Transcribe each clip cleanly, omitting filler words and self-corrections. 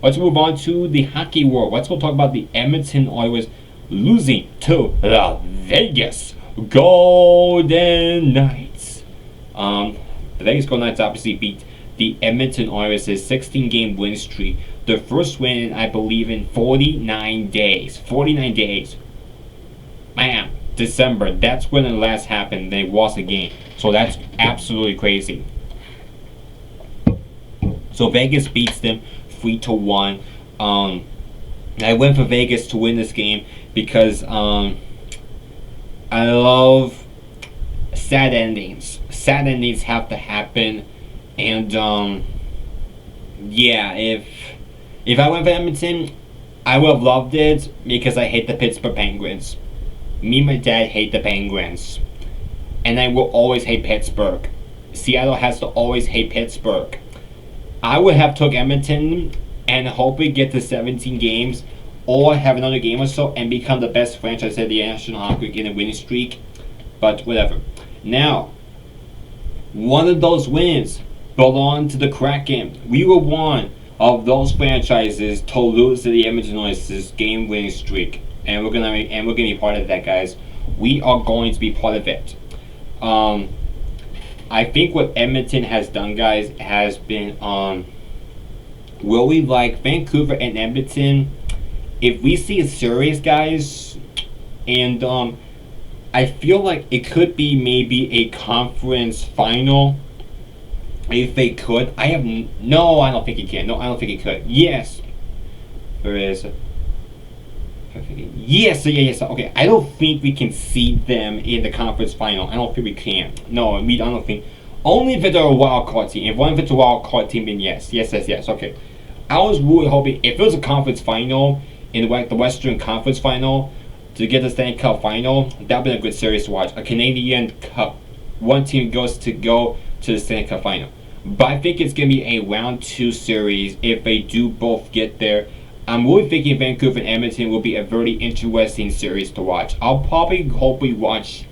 Let's move on to the hockey world. Let's go talk about the Edmonton Oilers losing to the Vegas Golden Knights. The Vegas Golden Knights obviously beat the Edmonton Oilers' 16-game win streak. Their first win, I believe, in 49 days. 49 days. Man, December. That's when it last happened. They lost a game. So that's absolutely crazy. So Vegas beats them 3-1. I went for Vegas to win this game because I love sad endings. Sad endings have to happen, and yeah, if I went for Edmonton, I would have loved it because I hate the Pittsburgh Penguins. Me and my dad hate the Penguins, and I will always hate Pittsburgh. Seattle has to always hate Pittsburgh. I would have took Edmonton and hope we get to 17 games or have another game or so and become the best franchise in the National Hockey League in a winning streak. But whatever. Now, one of those wins belonged to the Kraken. We were one of those franchises to lose to the Edmonton Oilers' game winning streak, and we're gonna be part of that, guys. We are going to be part of it. I think what Edmonton has done, guys, has been really like Vancouver and Edmonton. If we see a series, guys, and I feel like it could be maybe a conference final. If they could, I don't think it can. No, I don't think it could. Yes, there is. Yes. Okay, I don't think we can see them in the conference final. I don't think we can. No, I don't think. Only if it's a wild card team. If it's a wild card team, then yes. Okay. I was really hoping if it was a conference final in the Western Conference final to get the Stanley Cup final, that would be a good series to watch. A Canadian Cup, one team goes to the Stanley Cup final. But I think it's gonna be a round 2 series if they do both get there. I'm really thinking Vancouver and Edmonton will be a very interesting series to watch. I'll probably hopefully watch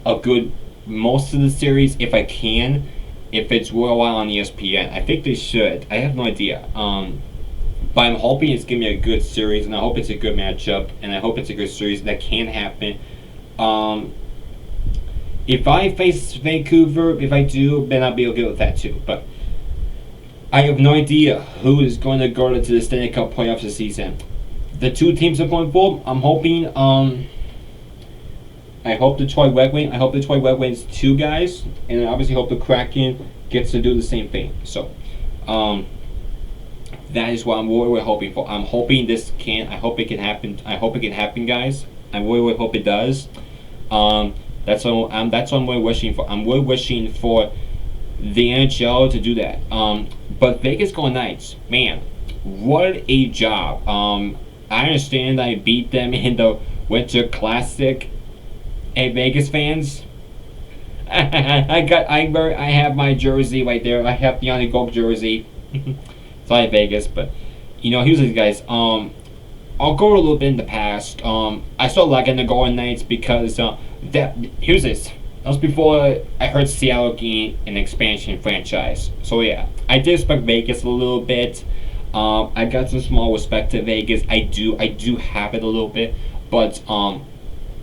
a good most of the series if I can. If it's worldwide on ESPN, I think they should. I have no idea. But I'm hoping it's gonna be a good series, and I hope it's a good matchup, and I hope it's a good series that can happen. If I face Vancouver, if I do, then I'll be okay with that too. But I have no idea who is going to go to the Stanley Cup playoffs this season. The two teams are going forward. I'm hoping. I hope the Detroit Red Wings too, guys, and I obviously hope the Kraken gets to do the same thing. So, that is what I'm really hoping for. I'm hoping this can. I hope it can happen. I hope it can happen, guys. I really hope it does. That's what I'm really wishing for. I'm really wishing for the NHL to do that. But Vegas Golden Knights, man, what a job. I understand I beat them in the Winter Classic. Hey, Vegas fans, I have my jersey right there. I have the Gold jersey. Sorry, Vegas, but here's these guys. I'll go a little bit in the past. I started liking the Golden Knights because here's this. That was before I heard Seattle gain an expansion franchise. So yeah, I did respect Vegas a little bit. I got some small respect to Vegas. I do have it a little bit, but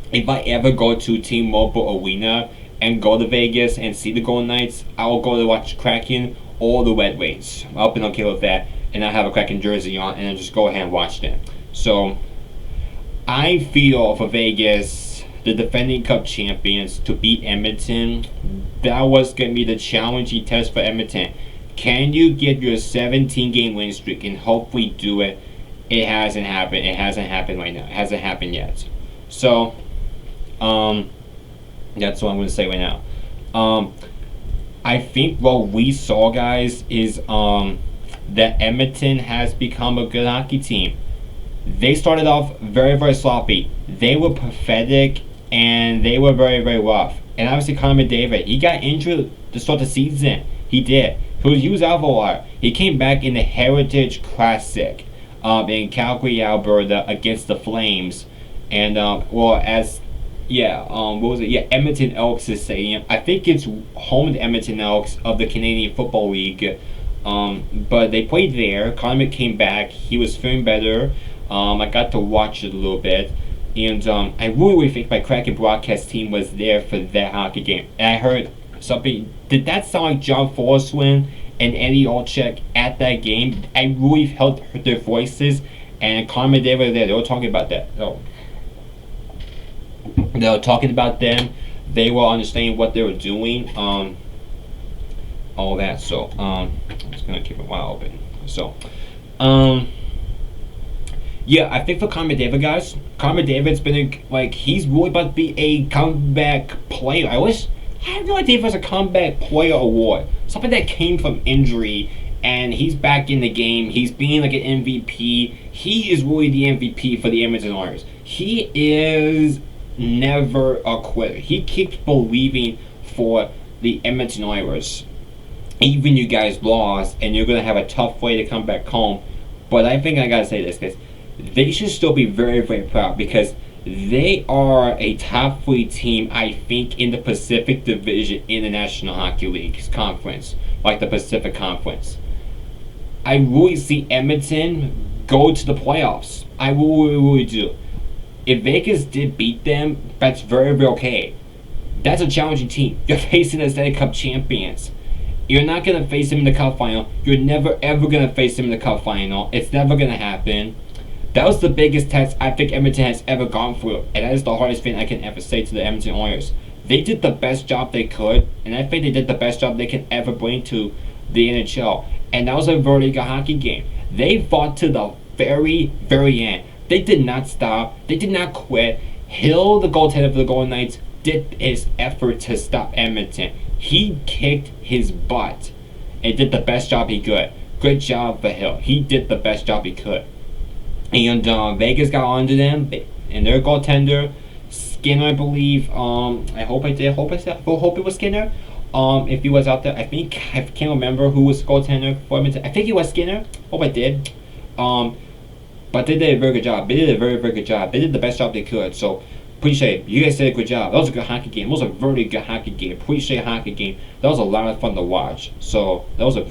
if I ever go to T-Mobile Arena and go to Vegas and see the Golden Knights, I will go to watch Kraken or the Red Wings. I'll be okay with that, and I'll have a Kraken jersey on, and I'll just go ahead and watch them. So I feel for Vegas, the defending Cup champions, to beat Edmonton, that was going to be the challenging test for Edmonton. Can you get your 17-game winning streak and hopefully do it? It hasn't happened. It hasn't happened right now. It hasn't happened yet. So, that's what I'm going to say right now. I think what we saw, guys, is that Edmonton has become a good hockey team. They started off very, very sloppy. They were pathetic, and they were very, very rough. And obviously, Connor McDavid, he got injured to start the season. He did. He was out for a while. He came back in the Heritage Classic in Calgary, Alberta, against the Flames. And, what was it? Yeah, Edmonton Elks Stadium. I think it's home to Edmonton Elks of the Canadian Football League. But they played there. Connor came back. He was feeling better. I got to watch it a little bit. And I really think my Kraken broadcast team was there for that hockey game. And I heard something. Did that sound like John Forswin and Eddie Olczyk at that game? I really heard their voices. And Connor McDavid were there. They were talking about that. So, they were talking about them. They were understanding what they were doing. All that. So, I'm just going to keep it wide open. So, yeah, I think for Connor McDavid, guys, Connor McDavid's been he's really about to be a comeback player. I have no idea if it was a comeback player award, something that came from injury, and he's back in the game. He's being like an MVP. He is really the MVP for the Edmonton Oilers. He is never a quitter. He keeps believing for the Edmonton Oilers. Even you guys lost, and you're gonna have a tough way to come back home. But I think I gotta say this, guys. They should still be very, very proud because they are a top 3 team, I think, in the Pacific Division in the National Hockey League Conference, like the Pacific Conference. I really see Edmonton go to the playoffs. I really, really do. If Vegas did beat them, that's very, very okay. That's a challenging team. You're facing the Stanley Cup champions. You're not going to face them in the Cup final. You're never, ever going to face them in the Cup final. It's never going to happen. That was the biggest test I think Edmonton has ever gone through, and that is the hardest thing I can ever say to the Edmonton Oilers. They did the best job they could, and I think they did the best job they can ever bring to the NHL. And that was a very good hockey game. They fought to the very, very end. They did not stop. They did not quit. Hill, the goaltender for the Golden Knights, did his effort to stop Edmonton. He kicked his butt and did the best job he could. Good job for Hill. He did the best job he could. And Vegas got onto them, and their goaltender, Skinner, I believe. I hope it was Skinner. If he was out there, I can't remember who was the goaltender for Edmonton. I think it was Skinner. Hope I did. But they did a very good job. They did a very, very good job. They did the best job they could. So appreciate it. You guys did a good job. That was a good hockey game. That was a very good hockey game. Appreciate hockey game. That was a lot of fun to watch. So that was a